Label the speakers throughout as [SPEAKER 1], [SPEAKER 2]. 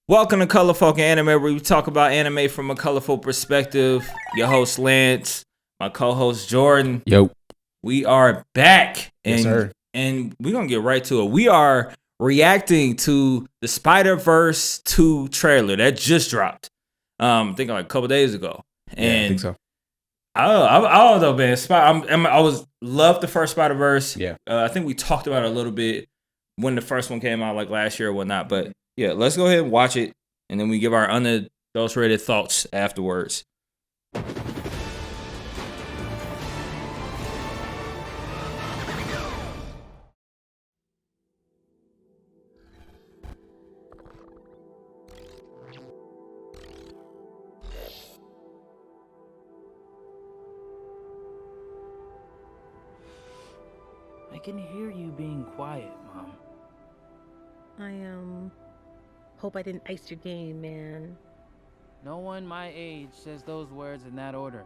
[SPEAKER 1] Welcome to Colorful Anime, where we talk about anime from a colorful perspective. Your host Lance, my co-host Jordan.
[SPEAKER 2] Yo,
[SPEAKER 1] we are back,
[SPEAKER 2] yes, sir.
[SPEAKER 1] And we're gonna get right to it. We are reacting to the Spiderverse 2 trailer that just dropped. I think like a couple days ago. And
[SPEAKER 2] yeah, I think so.
[SPEAKER 1] I don't know, man. I loved the first Spiderverse.
[SPEAKER 2] Yeah,
[SPEAKER 1] I think we talked about it a little bit when the first one came out, like last year or whatnot. But yeah, let's go ahead and watch it, and then we give our unadulterated thoughts afterwards.
[SPEAKER 3] I can hear you being quiet, Mom.
[SPEAKER 4] I hope I didn't ice your game, man.
[SPEAKER 3] No one my age says those words in that order.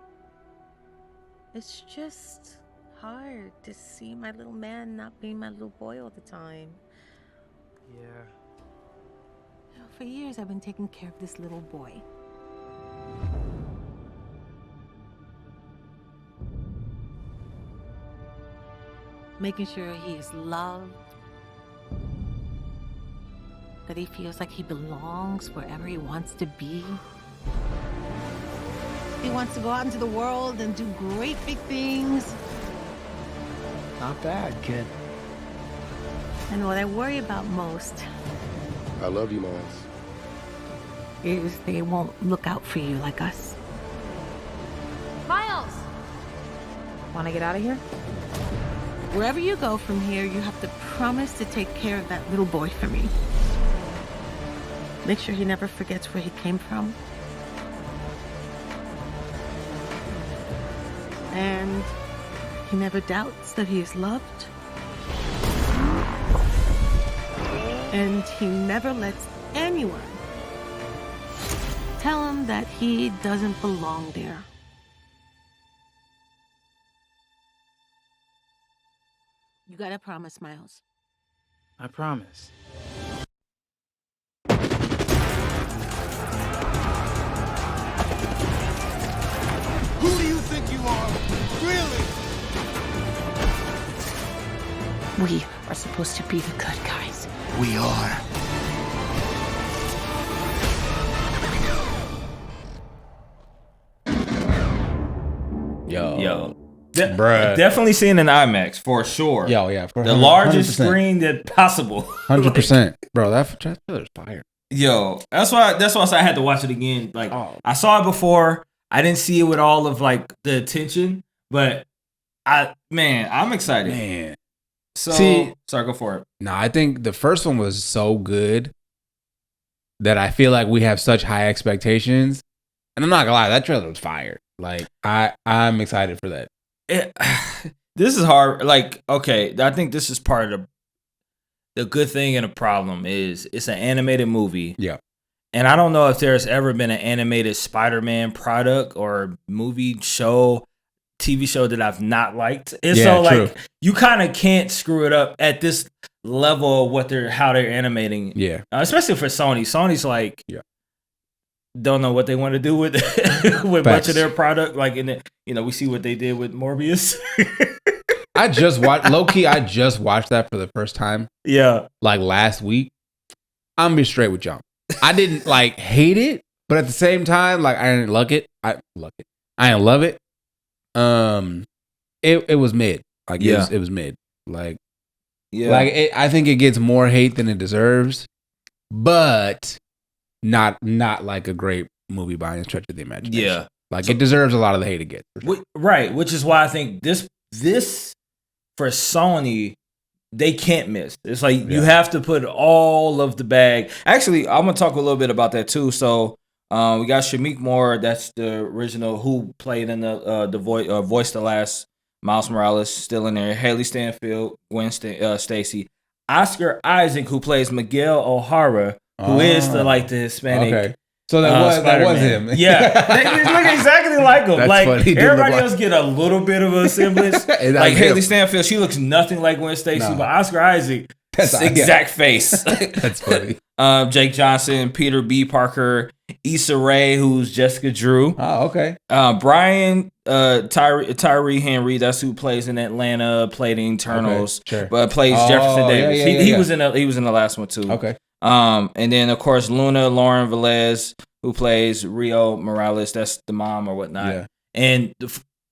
[SPEAKER 4] It's just hard to see my little man not being my little boy all the time.
[SPEAKER 3] Yeah.
[SPEAKER 4] You know, for years I've been taking care of this little boy. Making sure he is loved, that he feels like he belongs wherever he wants to be. He wants to go out into the world and do great big things.
[SPEAKER 3] Not bad, kid.
[SPEAKER 4] And what I worry about most
[SPEAKER 5] I love you, Miles.
[SPEAKER 4] is they won't look out for you like us. Miles! Want to get out of here? Wherever you go from here, you have to promise to take care of that little boy for me. Make sure he never forgets where he came from. And he never doubts that he is loved. And he never lets anyone tell him that he doesn't belong there. You gotta promise, Miles.
[SPEAKER 3] I promise.
[SPEAKER 5] Who do you think you are? Really?
[SPEAKER 4] We are supposed to be the good guys.
[SPEAKER 5] We are.
[SPEAKER 1] Yo.
[SPEAKER 2] Bruh.
[SPEAKER 1] Definitely seeing an IMAX for sure.
[SPEAKER 2] Yo, yeah,
[SPEAKER 1] the largest screen that possible.
[SPEAKER 2] 100%, bro. That trailer's fire.
[SPEAKER 1] Yo, that's why I had to watch it again. Like, I saw it before. I didn't see it with all of like the attention, but I'm excited.
[SPEAKER 2] Man,
[SPEAKER 1] So, sorry, go for it.
[SPEAKER 2] no, I think the first one was so good that I feel like we have such high expectations, and I'm not gonna lie, that trailer was fire. Like, I'm excited for that.
[SPEAKER 1] This is hard. Like, okay, I think this is part of the good thing and the problem is it's an animated movie.
[SPEAKER 2] Yeah.
[SPEAKER 1] And I don't know if there's ever been an animated Spider-Man product or movie show, TV show that I've not liked. And so, like, you kind of can't screw it up at this level of how they're animating.
[SPEAKER 2] Yeah.
[SPEAKER 1] Especially for Sony. Sony's like, don't know what they want to do with much of their product. Like, we see what they did with Morbius.
[SPEAKER 2] I just watched that for the first time.
[SPEAKER 1] Yeah.
[SPEAKER 2] Like last week. I'm gonna be straight with y'all. I didn't like hate it, but at the same time, like I didn't like it. I didn't love it. It was mid. Like it was mid. Like I think it gets more hate than it deserves, but not like a great movie by any stretch of the imagination.
[SPEAKER 1] Yeah,
[SPEAKER 2] like it deserves a lot of the hate it gets. Sure.
[SPEAKER 1] Right, which is why I think this for Sony, they can't miss. It's like you have to put all of the bag. Actually, I'm gonna talk a little bit about that too. So we got Shameik Moore, that's the original who played in the voice the last Miles Morales, still in there. Haley Stanfield, Gwen Stacy, Oscar Isaac, who plays Miguel O'Hara, who is the Hispanic.
[SPEAKER 2] Okay. So that was him.
[SPEAKER 1] Yeah, they look exactly like him.
[SPEAKER 2] That's
[SPEAKER 1] like
[SPEAKER 2] funny.
[SPEAKER 1] everybody else get a little bit of a semblance. Like Haley Stanfield, she looks nothing like Gwen Stacy, but Oscar Isaac, exact face.
[SPEAKER 2] That's funny.
[SPEAKER 1] Jake Johnson, Peter B. Parker, Issa Rae, who's Jessica Drew.
[SPEAKER 2] Oh, okay.
[SPEAKER 1] Brian Tyree Henry, that's who plays in Atlanta, played in Eternals,
[SPEAKER 2] okay, sure.
[SPEAKER 1] but plays Jefferson Davis. He was in the last one too.
[SPEAKER 2] Okay.
[SPEAKER 1] And then of course Lauren Velez, who plays Rio Morales, that's the mom or whatnot.
[SPEAKER 2] Yeah.
[SPEAKER 1] And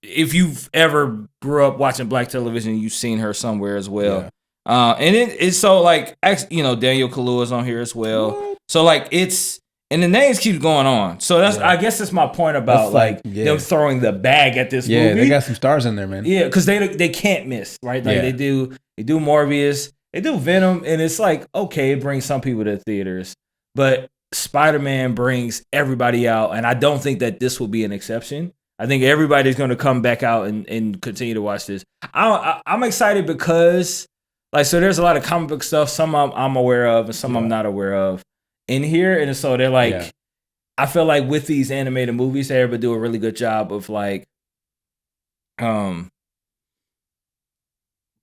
[SPEAKER 1] if you've ever grew up watching black television, you've seen her somewhere as well.
[SPEAKER 2] Yeah.
[SPEAKER 1] And it's so like, Daniel Kaluuya's on here as well. What? So like and the names keep going on. So I guess that's my point about them throwing the bag at this movie.
[SPEAKER 2] Yeah, they got some stars in there, man.
[SPEAKER 1] Yeah, because they can't miss, right? Like they do Morbius, they do Venom, and it's like, okay, it brings some people to the theaters, but Spider-Man brings everybody out, and I don't think that this will be an exception. I think everybody's going to come back out and continue to watch this. I'm excited because, so there's a lot of comic book stuff. Some I'm aware of, and some I'm not aware of in here. And so they're like, I feel like with these animated movies, they ever do a really good job of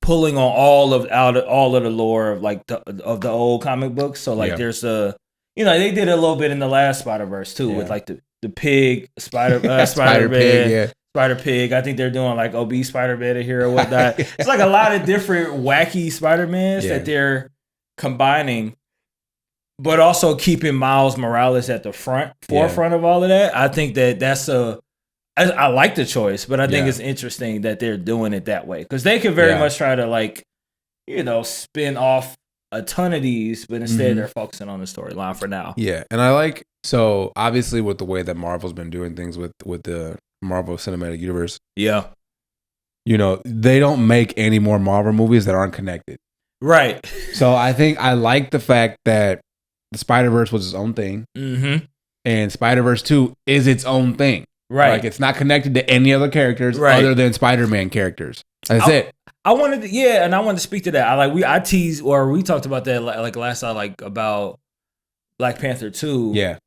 [SPEAKER 1] pulling on all of the lore of of the old comic books. So there's they did a little bit in the last Spider-Verse too, with the pig Spider Pig, Spider Pig. I think they're doing obese Spider-Man here or whatnot. It's a lot of different wacky Spider-Mans that they're combining, but also keeping Miles Morales at the forefront of all of that. I think that's I like the choice, but I think it's interesting that they're doing it that way, because they could very much try to spin off a ton of these, but instead they're focusing on the storyline for now.
[SPEAKER 2] Yeah, and so obviously with the way that Marvel's been doing things with the Marvel Cinematic Universe, they don't make any more Marvel movies that aren't connected.
[SPEAKER 1] Right.
[SPEAKER 2] So I think I like the fact that the Spider-Verse was its own thing, and Spider-Verse 2 is its own thing. Right. It's not connected to any other characters other than Spider-Man characters. That's it.
[SPEAKER 1] I wanted to speak to that. I teased, or we talked about that last time, about Black Panther 2.
[SPEAKER 2] Yeah.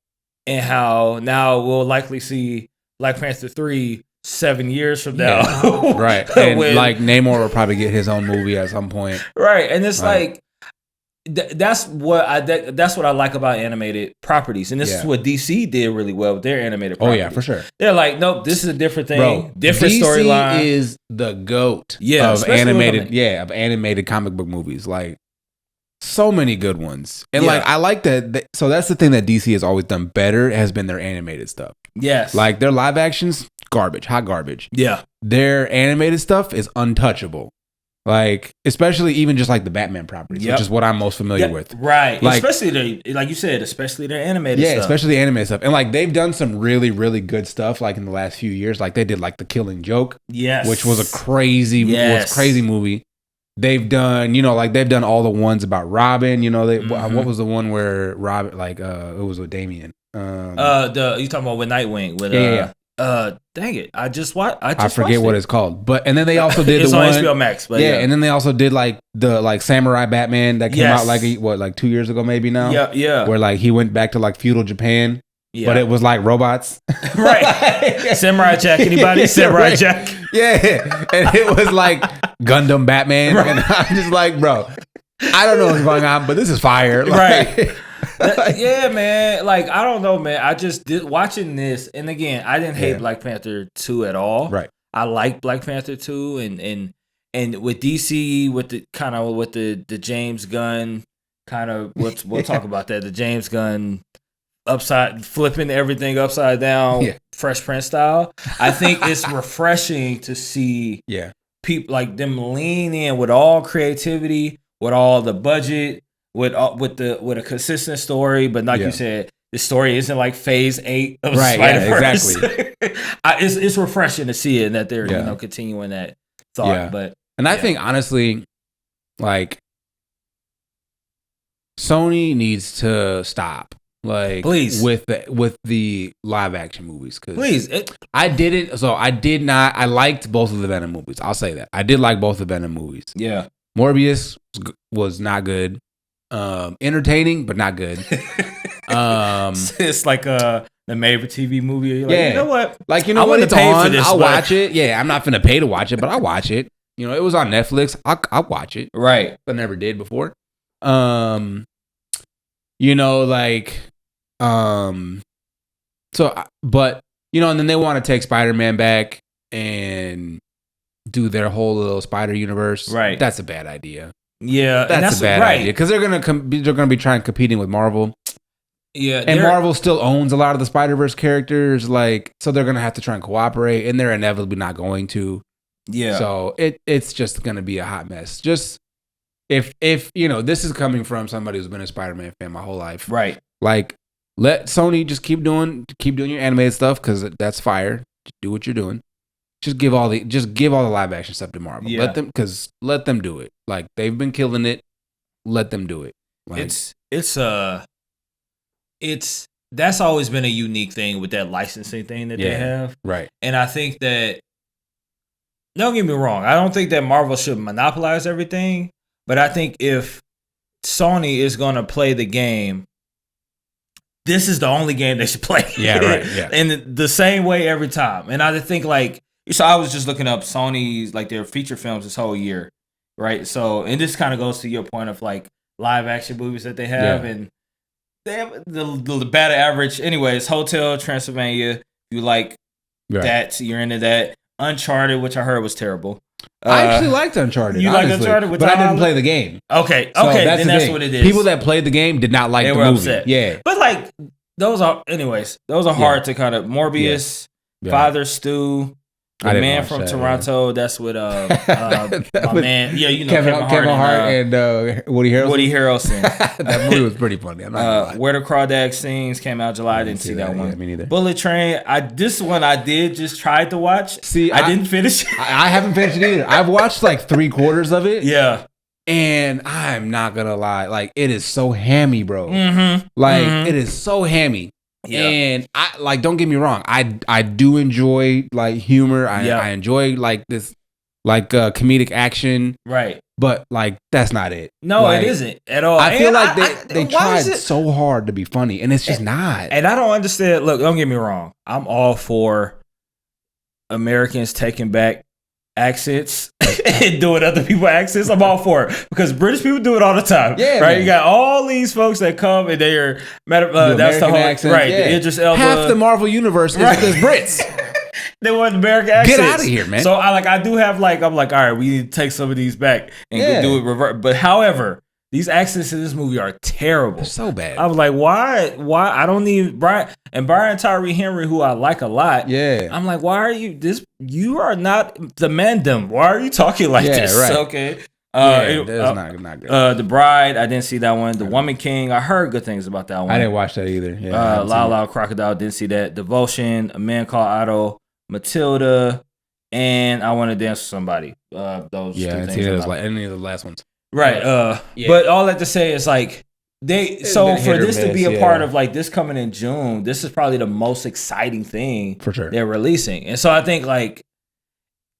[SPEAKER 1] And how now we'll likely see Black Panther 3 7 years from now.
[SPEAKER 2] Yeah. Right. And Namor will probably get his own movie at some point.
[SPEAKER 1] Right. And it's that's what I like about animated properties. And this is what DC did really well with their animated properties.
[SPEAKER 2] Oh yeah, for sure.
[SPEAKER 1] They're like, nope, this is a different thing. Different storyline.
[SPEAKER 2] DC is the GOAT of animated comic book movies. So many good ones. And I like that. So that's the thing that DC has always done better, has been their animated stuff.
[SPEAKER 1] Yes.
[SPEAKER 2] Their live actions, garbage, hot garbage.
[SPEAKER 1] Yeah.
[SPEAKER 2] Their animated stuff is untouchable. Especially even just the Batman properties, which is what I'm most familiar with.
[SPEAKER 1] Right. Especially you said, especially their animated stuff. Yeah,
[SPEAKER 2] especially the animated stuff. And they've done some really, really good stuff in the last few years. They did The Killing Joke. Yes. Which was a crazy movie. They've done, they've done all the ones about Robin. What was the one where Robin, it was with Damian?
[SPEAKER 1] You talking about with Nightwing? With dang it! I
[SPEAKER 2] forget what it's called, and then they also did
[SPEAKER 1] it's
[SPEAKER 2] the
[SPEAKER 1] on
[SPEAKER 2] one
[SPEAKER 1] HBO Max, but
[SPEAKER 2] and then they also did the Samurai Batman that came out 2 years ago maybe now.
[SPEAKER 1] Yeah.
[SPEAKER 2] Where he went back to feudal Japan, but it was robots.
[SPEAKER 1] Right. Samurai Jack. Anybody? Samurai Jack.
[SPEAKER 2] Yeah, and it was Gundam Batman, right. And I'm just bro, I don't know what's going on, but this is fire,
[SPEAKER 1] right? Yeah, man. I don't know, man. I just did watching this, and again, I didn't hate Black Panther 2 at all.
[SPEAKER 2] Right.
[SPEAKER 1] I like Black Panther 2, and with DC, with the James Gunn kind of we'll talk about that. The James Gunn flipping everything upside down, Fresh Prince style. I think it's refreshing to see people them lean in with all creativity, with all the budget. With a consistent story, but you said, the story isn't phase 8 of Spiderverse. Yeah, exactly. It's refreshing to see it, and that they're continuing that thought. Yeah. But
[SPEAKER 2] I think honestly, Sony needs to stop.
[SPEAKER 1] Please,
[SPEAKER 2] with the live action movies,
[SPEAKER 1] please.
[SPEAKER 2] I liked both of the Venom movies. I'll say that I did like both of the Venom movies.
[SPEAKER 1] Yeah,
[SPEAKER 2] Morbius was not good. Entertaining, but not good.
[SPEAKER 1] It's the made-for-TV movie. You're you know what?
[SPEAKER 2] I
[SPEAKER 1] when it's
[SPEAKER 2] on, for this, I'll watch it. Yeah, I'm not finna pay to watch it, but I'll watch it. It was on Netflix. I'll watch it.
[SPEAKER 1] Right.
[SPEAKER 2] I never did before. you know, like, so, but, you know, and then they want to take Spider-Man back and do their whole little spider universe.
[SPEAKER 1] Right.
[SPEAKER 2] That's a bad idea.
[SPEAKER 1] Yeah.
[SPEAKER 2] That's a bad idea. Because they're going to be trying competing with Marvel.
[SPEAKER 1] Yeah.
[SPEAKER 2] And Marvel still owns a lot of the Spider-Verse characters. Like, so they're going to have to try and cooperate, and they're inevitably not going to. Yeah. So it's just going to be a hot mess. Just if, you know, this is coming from somebody who's been a Spider-Man fan my whole life.
[SPEAKER 1] Right.
[SPEAKER 2] Like, let Sony just keep doing your animated stuff because that's fire. Just do what you're doing. Just give all the live action stuff to Marvel. Yeah. Let them do it. Like, they've been killing it. Let them do it. Like,
[SPEAKER 1] that's always been a unique thing with that licensing thing that they have.
[SPEAKER 2] Right.
[SPEAKER 1] And I think that, don't get me wrong, I don't think that Marvel should monopolize everything, but I think if Sony is going to play the game, this is the only game they should play.
[SPEAKER 2] Yeah, right. Yeah.
[SPEAKER 1] In the same way every time. And I think, like, so I was just looking up Sony's, like, their feature films this whole year, right? So, and this kind of goes to your point of, like, live action movies that they have. Yeah. And they have the battle average. Anyways, Hotel Transylvania, if you like that, you're into that. Uncharted, which I heard was terrible.
[SPEAKER 2] I actually liked Uncharted.
[SPEAKER 1] You like Uncharted?
[SPEAKER 2] But I didn't play the game.
[SPEAKER 1] Okay, so that's what it is.
[SPEAKER 2] People that played the game did not like the movie. Upset. Yeah.
[SPEAKER 1] But, like, those are hard to kind of, Morbius, Father Stew, The Man from Toronto. That's with my man. Yeah, you know
[SPEAKER 2] Kevin Hart and Woody Harrelson.
[SPEAKER 1] Woody Harrelson.
[SPEAKER 2] That movie was pretty funny. I'm not gonna lie.
[SPEAKER 1] Where the Crawdads Sings came out July. I didn't see that one.
[SPEAKER 2] Yeah, me neither.
[SPEAKER 1] Bullet Train. This one I did just try to watch. See, I didn't finish it.
[SPEAKER 2] I haven't finished it either. I've watched like 3/4 of it.
[SPEAKER 1] Yeah.
[SPEAKER 2] And I'm not gonna lie, like, it is so hammy, bro. Mm-hmm. Like, it is so hammy. Yeah. And I, like, don't get me wrong, I do enjoy, like, humor. I enjoy, like, this, like, comedic action.
[SPEAKER 1] Right.
[SPEAKER 2] But, like, that's not it.
[SPEAKER 1] No,
[SPEAKER 2] like,
[SPEAKER 1] it isn't at all.
[SPEAKER 2] I feel like they tried so hard to be funny, and it's just not.
[SPEAKER 1] And I don't understand. Look, don't get me wrong. I'm all for Americans taking back accents and doing other people's accents. I'm all for it because British people do it all the time. Yeah, right. Man. You got all these folks that come and they're that's the whole accent, right. Yeah. Idris Elba.
[SPEAKER 2] Half the Marvel universe is Brits.
[SPEAKER 1] They want American accents.
[SPEAKER 2] Get out of here, man.
[SPEAKER 1] So I do have, like, I'm like, all right, we need to take some of these back and do it revert. But however, these accents in this movie are terrible.
[SPEAKER 2] They're so bad.
[SPEAKER 1] I was like, why? I don't need Brian Tyree Henry, who I like a lot.
[SPEAKER 2] Yeah.
[SPEAKER 1] I'm like, why are you are not the Mandem. Why are you talking like this?
[SPEAKER 2] Right.
[SPEAKER 1] Okay.
[SPEAKER 2] That's not good.
[SPEAKER 1] The Bride, I didn't see that one. The Woman King, I heard good things about that one.
[SPEAKER 2] I didn't watch that either. Yeah,
[SPEAKER 1] Loud Crocodile, didn't see that. Devotion, A Man Called Otto, Matilda, and I Want to Dance with Somebody. Those two things.
[SPEAKER 2] I didn't see those, like, any of the last ones.
[SPEAKER 1] Right. But all that to say is, like, for this to be a part of, like, this coming in June, this is probably the most exciting thing
[SPEAKER 2] for sure
[SPEAKER 1] they're releasing. And so I think, like,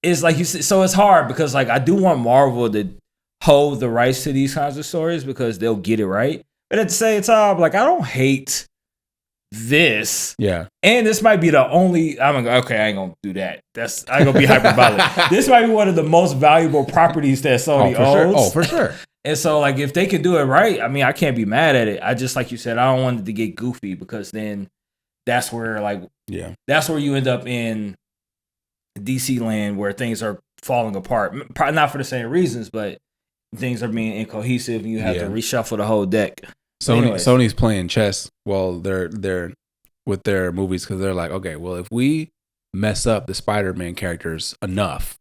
[SPEAKER 1] it's like you said, so it's hard because, like, I do want Marvel to hold the rights to these kinds of stories because they'll get it right. But at the same time, like, I don't hate this.
[SPEAKER 2] Yeah.
[SPEAKER 1] And this might be the only, I ain't gonna do that. I ain't gonna be hyperbolic. This might be one of the most valuable properties that Sony owns.
[SPEAKER 2] Oh, for sure.
[SPEAKER 1] And so, like, if they can do it right, I mean, I can't be mad at it. I just, like you said, I don't want it to get goofy because then that's where, like, that's where you end up in DC land where things are falling apart. Probably not for the same reasons, but things are being incohesive and you have to reshuffle the whole deck.
[SPEAKER 2] Sony's playing chess while they're with their movies because they're like, okay, well, if we mess up the Spider-Man characters enough,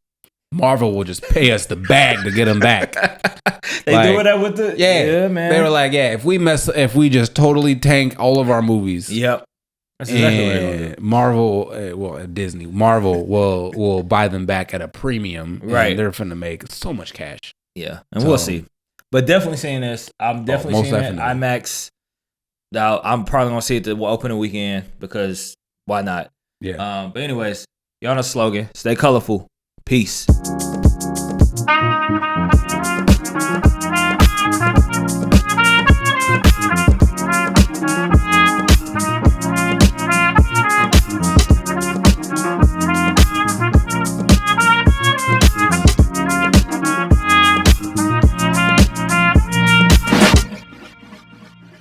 [SPEAKER 2] Marvel will just pay us the bag to get them back.
[SPEAKER 1] They doing that with the man.
[SPEAKER 2] They were like, if we just totally tank all of our movies.
[SPEAKER 1] Yep. That's exactly
[SPEAKER 2] what Marvel, Disney, Marvel will buy them back at a premium.
[SPEAKER 1] Right.
[SPEAKER 2] And they're finna make so much cash.
[SPEAKER 1] Yeah, and we'll see. But definitely seeing this. I'm definitely seeing it. IMAX. Now, I'm probably going to see it the opening weekend because why not?
[SPEAKER 2] Yeah.
[SPEAKER 1] But anyways, y'all know the slogan. Stay colorful. Peace.